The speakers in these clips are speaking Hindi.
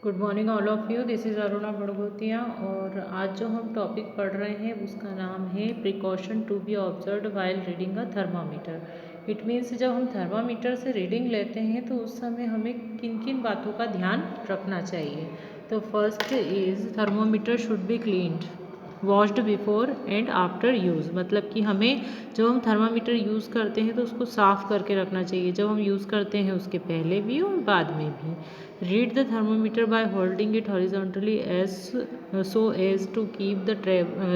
Good morning all of you, this is Aruna Badgotiya. और आज जो हम टॉपिक पढ़ रहे हैं उसका नाम है precaution to be observed while reading a thermometer. It means जब हम थर्मामीटर से रीडिंग लेते हैं तो उस समय हमें किन किन बातों का ध्यान रखना चाहिए। तो first is thermometer should be cleaned, washed before and after use. मतलब कि हमें जब हम थर्मामीटर यूज़ करते हैं तो उसको साफ़ करके रखना चाहिए, जब हम यूज़ करते हैं उसके पहले भी और बाद में भी। Read the thermometer by holding it horizontally so as to keep the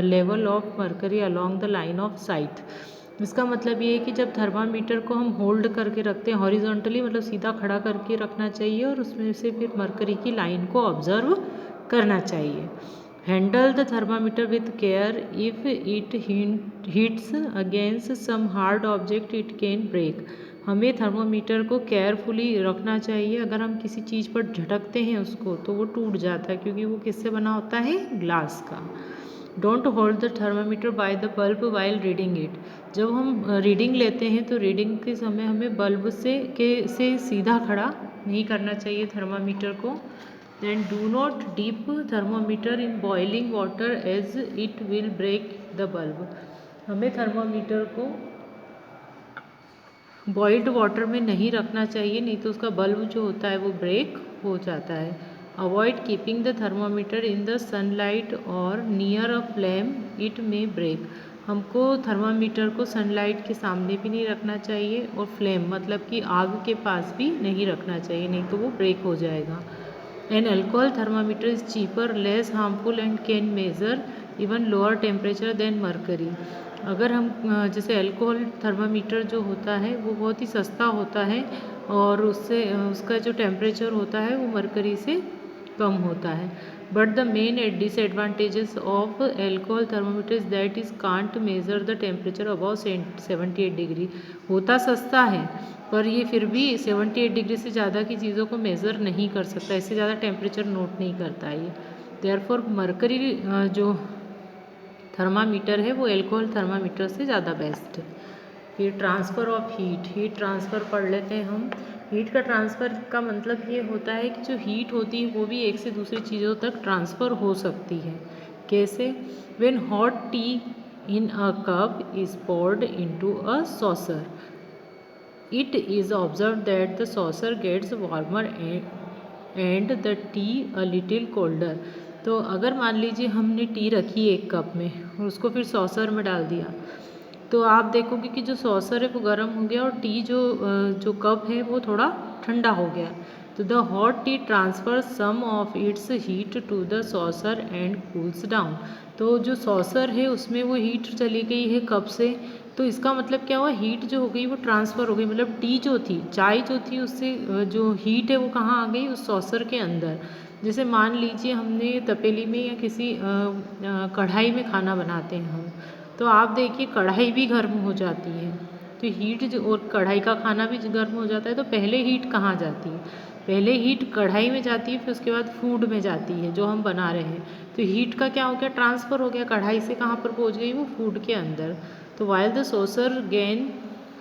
level of mercury along the line of sight। इसका मतलब ये है कि जब थर्मामीटर को हम होल्ड करके रखते हैं हॉरिजॉन्टली, मतलब सीधा खड़ा करके रखना चाहिए और उसमें से फिर मरकरी की लाइन को ऑब्जर्व करना चाहिए। Handle the thermometer with care, if it hits against some hard object it can break. हमें थर्मामीटर को केयरफुली रखना चाहिए, अगर हम किसी चीज़ पर झटकते हैं उसको तो वो टूट जाता है, क्योंकि वो किससे बना होता है, ग्लास का। Don't hold the thermometer by the bulb while reading it. जब हम रीडिंग लेते हैं तो रीडिंग के समय हमें बल्ब से सीधा खड़ा नहीं करना चाहिए थर्मामीटर को। Then do not dip thermometer in boiling water as it will break the bulb. हमें थर्मामीटर को बॉइल्ड वाटर में नहीं रखना चाहिए, नहीं तो उसका बल्ब जो होता है वो ब्रेक हो जाता है। Avoid keeping the thermometer in the sunlight और near a flame, it may break. हमको थर्मामीटर को सनलाइट के सामने भी नहीं रखना चाहिए और फ्लेम मतलब कि आग के पास भी नहीं रखना चाहिए, नहीं तो वो ब्रेक हो जाएगा। An alcohol thermometer is cheaper, less harmful and can measure even lower temperature than mercury. अगर हम जैसे अल्कोहल थर्मामीटर जो होता है वो बहुत ही सस्ता होता है और उससे उसका जो टेम्परेचर होता है वो मरकरी से कम होता है। But the main disadvantages of alcohol thermometer is that is can't measure the temperature above 78 degree. होता सस्ता है पर ये फिर भी 78 डिग्री से ज़्यादा की चीज़ों को मेज़र नहीं कर सकता, इससे ज़्यादा टेम्परेचर नोट नहीं करता है ये। देयरफॉर मरकरी जो थर्मामीटर है वो एल्कोहल थर्मामीटर से ज़्यादा बेस्ट है। फिर ट्रांसफ़र ऑफ हीट ट्रांसफ़र पढ़ लेते हैं हम। हीट का ट्रांसफ़र का मतलब ये होता है कि जो हीट होती है वो भी एक से दूसरी चीज़ों तक ट्रांसफ़र हो सकती है। कैसे? When hot T in a cup is poured into a saucer, it is observed that the saucer gets warmer and the tea a little colder। तो अगर मान लीजिए हमने टी रखी एक कप में और उसको फिर सॉसर में डाल दिया तो आप देखोगे कि जो सॉसर है वो गर्म हो गया और टी जो कप है वो थोड़ा ठंडा हो गया। तो the hot tea transfer some of its heat to the saucer and cools down. तो जो सॉसर है उसमें वो हीट चली गई है कप से, तो इसका मतलब क्या हुआ, हीट जो हो गई वो ट्रांसफ़र हो गई, मतलब टी जो थी, चाय जो थी उससे जो हीट है वो कहाँ आ गई, उस सॉसर के अंदर। जैसे मान लीजिए हमने तपेली में या किसी कढ़ाई में खाना बनाते हैं हम, तो आप देखिए कढ़ाई भी गर्म हो जाती है, तो हीट जो और कढ़ाई का खाना भी गर्म हो जाता है, तो पहले हीट कहाँ जाती है, पहले हीट कढ़ाई में जाती है, फिर उसके बाद फूड में जाती है जो हम बना रहे हैं। तो हीट का क्या हो गया, ट्रांसफ़र हो गया, कढ़ाई से कहाँ पर पहुँच गई, वो फूड के अंदर। तो while the saucer gain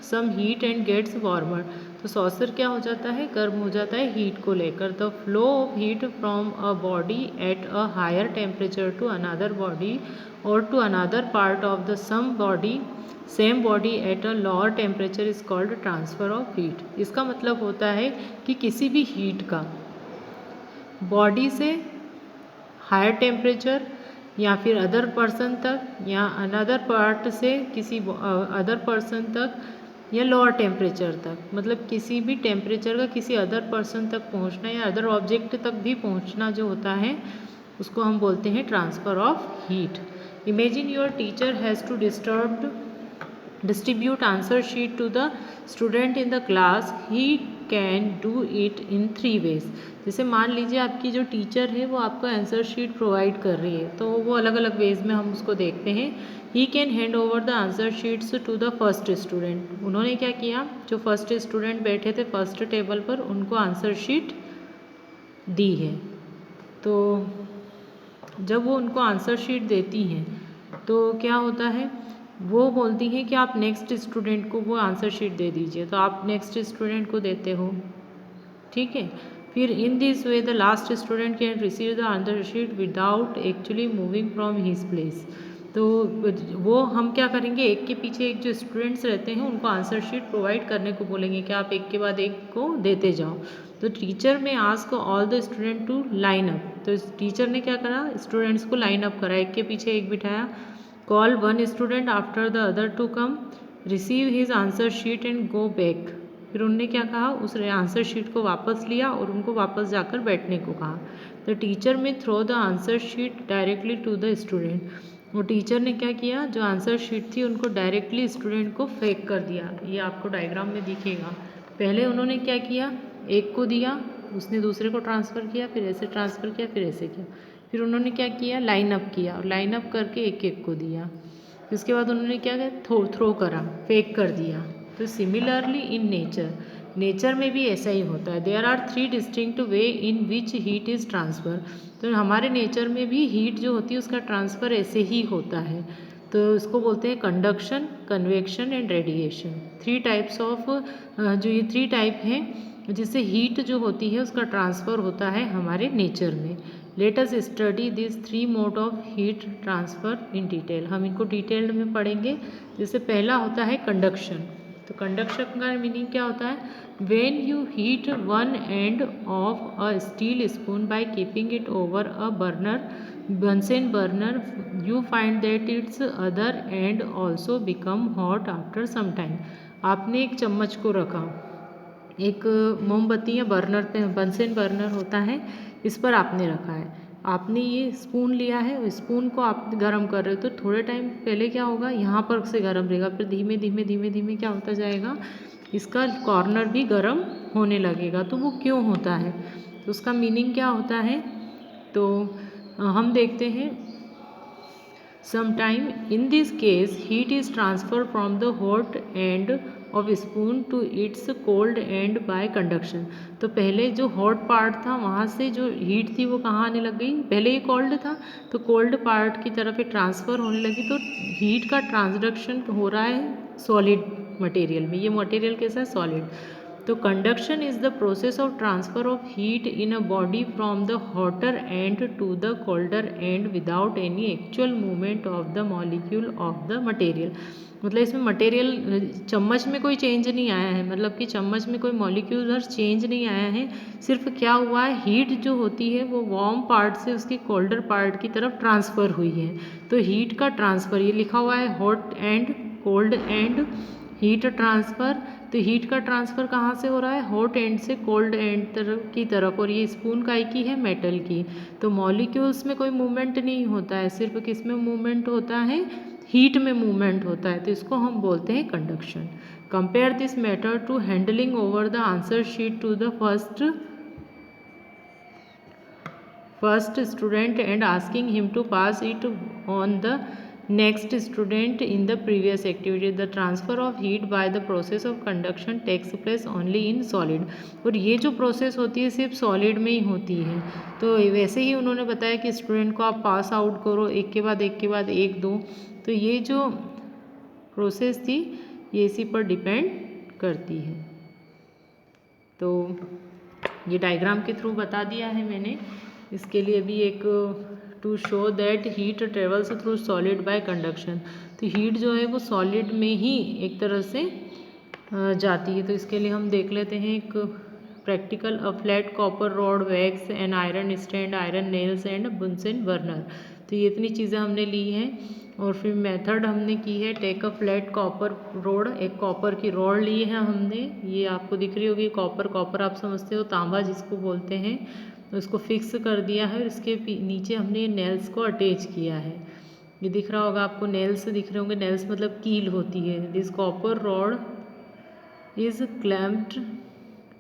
some heat and gets warmer, तो सॉसर क्या हो जाता है, गर्म हो जाता है हीट को लेकर। The flow of heat from a body at a higher temperature to another body और to another part of the same body at a lower temperature is called transfer of heat. इसका मतलब होता है कि किसी भी हीट का बॉडी से हायर टेम्परेचर या फिर अदर पर्सन तक या अनदर पार्ट से किसी अदर पर्सन तक या लोअर टेम्परेचर तक, मतलब किसी भी टेम्परेचर का किसी अदर पर्सन तक पहुंचना या अदर ऑब्जेक्ट तक भी पहुंचना जो होता है उसको हम बोलते हैं transfer of heat. Imagine your teacher has to distribute answer sheet to the student in the class, he can do it in 3 ways। जैसे मान लीजिए आपकी जो टीचर है वो आपको आंसर शीट प्रोवाइड कर रही है, तो वो अलग अलग वेज में हम उसको देखते हैं। He can hand over the answer sheets to the first student. उन्होंने क्या किया, जो फर्स्ट स्टूडेंट बैठे थे फर्स्ट टेबल पर उनको आंसर शीट दी है, तो जब वो उनको आंसर शीट देती हैं तो क्या होता है, वो बोलती हैं कि आप नेक्स्ट स्टूडेंट को वो आंसर शीट दे दीजिए, तो आप नेक्स्ट स्टूडेंट को देते हो, ठीक है। फिर in this way the last student can receive the answer sheet without actually moving from his place. तो वो हम क्या करेंगे, एक के पीछे एक जो स्टूडेंट्स रहते हैं उनको आंसर शीट प्रोवाइड करने को बोलेंगे कि आप एक के बाद एक को देते जाओ। तो teacher may ask all the student to line up. तो टीचर ने क्या करा, स्टूडेंट्स को लाइन अप करा, एक के पीछे एक बिठाया। Call one student after the other to come, receive his answer sheet and go back. फिर उन्होंने क्या कहा, उस आंसर शीट को वापस लिया और उनको वापस जाकर बैठने को कहा। The teacher may throw the answer sheet directly to the student. वो टीचर ने क्या किया, जो आंसर शीट थी उनको डायरेक्टली स्टूडेंट को फेंक कर दिया। ये आपको डायग्राम में दिखेगा। पहले उन्होंने क्या किया, एक को दिया, उसने दूसरे को ट्रांसफ़र किया, फिर ऐसे ट्रांसफ़र किया, फिर ऐसे किया। फिर उन्होंने क्या किया, लाइन अप किया और लाइन अप करके एक एक को दिया। उसके बाद उन्होंने क्या किया, थ्रो करा, फेंक कर दिया। तो सिमिलरली इन नेचर में भी ऐसा ही होता है। There are 3 distinct way in which heat is transfer. तो हमारे नेचर में भी हीट जो होती है उसका ट्रांसफ़र ऐसे ही होता है। तो इसको बोलते हैं conduction, convection and radiation. 3 types of जो ये 3 टाइप हैं जिससे हीट जो होती है उसका ट्रांसफ़र होता है हमारे नेचर में। Let us study this 3 mode of heat transfer in detail. हम इनको डिटेल्ड में पढ़ेंगे। जैसे पहला होता है कंडक्शन। तो कंडक्शन का मीनिंग क्या होता है, when you heat one end of a steel spoon by keeping it over a burner, bunsen burner, you find that its other end also become hot after some time. आपने एक चम्मच को रखा, एक मोमबत्ती या बर्नर पे, बंसेन बर्नर होता है, इस पर आपने रखा है। आपने ये स्पून लिया है, स्पून को आप गर्म कर रहे हो, तो थोड़े टाइम पहले क्या होगा, यहाँ पर से गर्म रहेगा, फिर धीमे धीमे धीमे धीमे क्या होता जाएगा, इसका कॉर्नर भी गर्म होने लगेगा। तो वो क्यों होता है, तो उसका मीनिंग क्या होता है, तो हम देखते हैं। Sometime in this case heat is transferred from the hot end of spoon to its cold end by conduction। तो पहले जो हॉट पार्ट था वहाँ से जो हीट थी वो कहाँ आने लग गई, पहले ये कोल्ड था तो कोल्ड पार्ट की तरफ ट्रांसफ़र होने लगी। तो हीट का ट्रांसडक्शन हो रहा है सॉलिड मटेरियल में। ये मटेरियल कैसा है, सॉलिड। तो conduction is the process of transfer of heat in a body from the hotter end to the colder end without any actual movement of the molecule of the material. मतलब इसमें मटेरियल, चम्मच में कोई चेंज नहीं आया है, मतलब कि चम्मच में कोई मॉलिक्यूलर चेंज नहीं आया है। सिर्फ क्या हुआ है, हीट जो होती है वो वार्म पार्ट से उसके कोल्डर पार्ट की तरफ ट्रांसफ़र हुई है। तो हीट का ट्रांसफ़र, ये लिखा हुआ है hot and cold and heat transfer. तो हीट का ट्रांसफ़र कहाँ से हो रहा है, हॉट एंड से कोल्ड एंड की तरफ। और ये स्पून काय की है, मेटल की। तो मॉलिक्यूल्स में कोई मूवमेंट नहीं होता है, सिर्फ किस में मूवमेंट होता है, हीट में मूवमेंट होता है। तो इसको हम बोलते हैं conduction. Compare this matter to handling over the answer sheet to the first student and asking him to pass it on the next student in the previous activity। the transfer of heat by the process of conduction takes place only in solid। और ये जो प्रोसेस होती है सिर्फ सॉलिड में ही होती है। तो वैसे ही उन्होंने बताया कि स्टूडेंट को आप पास आउट करो, एक के बाद एक के बाद एक दो। तो ये जो प्रोसेस थी ये इसी पर डिपेंड करती है। तो ये डायग्राम के थ्रू बता दिया है मैंने। इसके लिए भी एक to show that heat travels through solid by conduction. तो हीट जो है वो सॉलिड में ही एक तरह से जाती है। तो इसके लिए हम देख लेते हैं एक practical, a flat copper rod, wax and iron stand, iron nails and bunsen burner. तो ये इतनी चीज़ें हमने ली हैं। और फिर मेथड हमने की है, take a flat copper rod, एक कॉपर की रॉड ली है हमने, ये आपको दिख रही होगी कॉपर। कॉपर आप समझते हो तांबा जिसको बोलते हैं। तो इसको फिक्स कर दिया है और इसके नीचे हमने नेल्स को अटैच किया है। ये दिख रहा होगा आपको, नेल्स दिख रहे होंगे, नेल्स मतलब कील होती है। This copper rod is clamped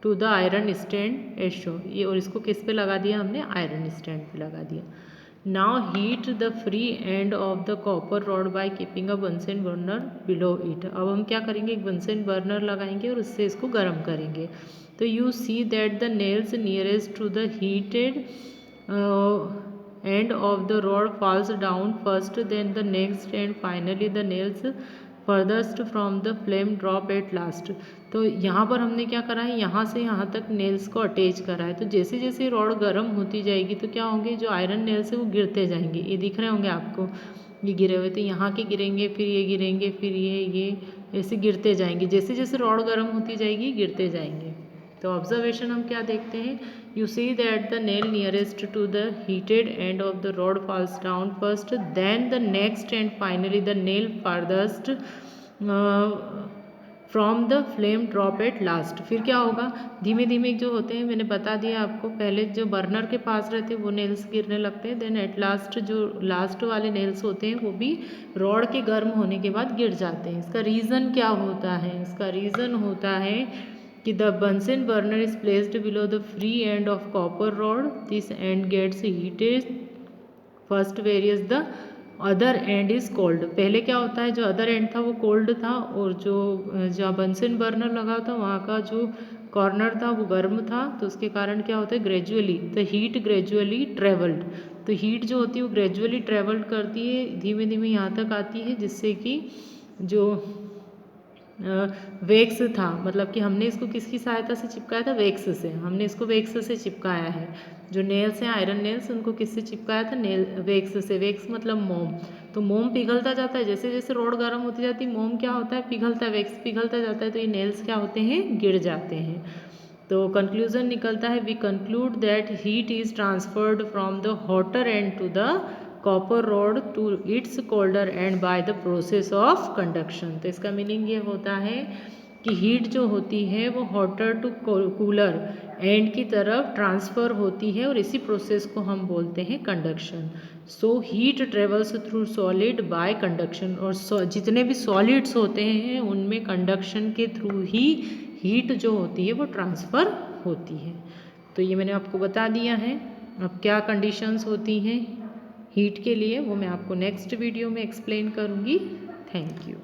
to the iron stand as show. ये, और इसको किस पे लगा दिया हमने, आयरन स्टैंड पे लगा दिया। Now heat the free end of the copper rod by keeping a bunsen burner below it. अब हम क्या करेंगे, एक बंसेन बर्नर लगाएंगे और उससे इसको गर्म करेंगे। तो you see that the nails nearest to the heated end of the rod falls down first, then the next and finally the nails farthest from the flame drop at last. तो यहाँ पर हमने क्या करा है, यहाँ से यहाँ तक नेल्स को अटैच करा है। तो जैसे जैसे रॉड गर्म होती जाएगी तो क्या होंगे, जो आयरन नेल्स है वो गिरते जाएंगे। ये दिख रहे होंगे आपको, ये गिरे हुए, तो यहाँ के गिरेंगे, फिर ये गिरेंगे, फिर ये ऐसे गिरते जाएंगे। जैसे जैसे रॉड गर्म होती जाएगी गिरते जाएंगे। तो ऑब्जर्वेशन हम क्या देखते हैं, you see that the nail nearest to the heated end of the rod falls down first, then the next and finally the nail farthest from the flame drop at last. फिर क्या होगा, धीमे धीमे जो होते हैं, मैंने बता दिया आपको, पहले जो बर्नर के पास रहते हैं वो नेल्स गिरने लगते हैं, देन एट लास्ट जो लास्ट वाले नेल्स होते हैं वो भी रॉड के गर्म होने के बाद गिर जाते हैं। इसका रीज़न क्या होता है, इसका रीज़न होता है कि the Bunsen burner is placed below the free end of copper rod, this end gets heated first whereas the other end is cold. पहले क्या होता है, जो अदर एंड था वो कोल्ड था, और जो जहाँ बंसन बर्नर लगा था वहाँ का जो कॉर्नर था वो गर्म था। तो उसके कारण क्या होता है, gradually the heat gradually travelled. तो हीट जो होती है वो ग्रेजुअली ट्रेवल्ड करती है, धीमे धीमे यहाँ तक आती है, जिससे कि जो वैक्स था, मतलब कि हमने इसको किसकी सहायता से चिपकाया था, वैक्स से। हमने इसको वैक्स से चिपकाया है। जो नेल्स हैं आयरन नेल्स, उनको किससे चिपकाया था, नेल वैक्स से। वैक्स मतलब मोम। तो मोम पिघलता जाता है, जैसे जैसे रॉड गर्म होती जाती है मोम क्या होता है, पिघलता है, वैक्स पिघलता जाता है, तो ये नेल्स क्या होते हैं, गिर जाते हैं। तो कंक्लूजन निकलता है, we conclude that heat is transferred from the hotter end to the copper rod to its colder end by the process of conduction. तो इसका मीनिंग ये होता है कि हीट जो होती है वो हॉटर टू कूलर एंड की तरफ ट्रांसफ़र होती है, और इसी प्रोसेस को हम बोलते हैं conduction. So heat travels through solid by conduction. और जितने भी सॉलिड्स होते हैं उनमें कंडक्शन के थ्रू ही हीट जो होती है वो ट्रांसफ़र होती है। तो ये मैंने आपको बता दिया है। अब क्या कंडीशंस होती हैं हीट के लिए वो मैं आपको नेक्स्ट वीडियो में एक्सप्लेन करूँगी। Thank you.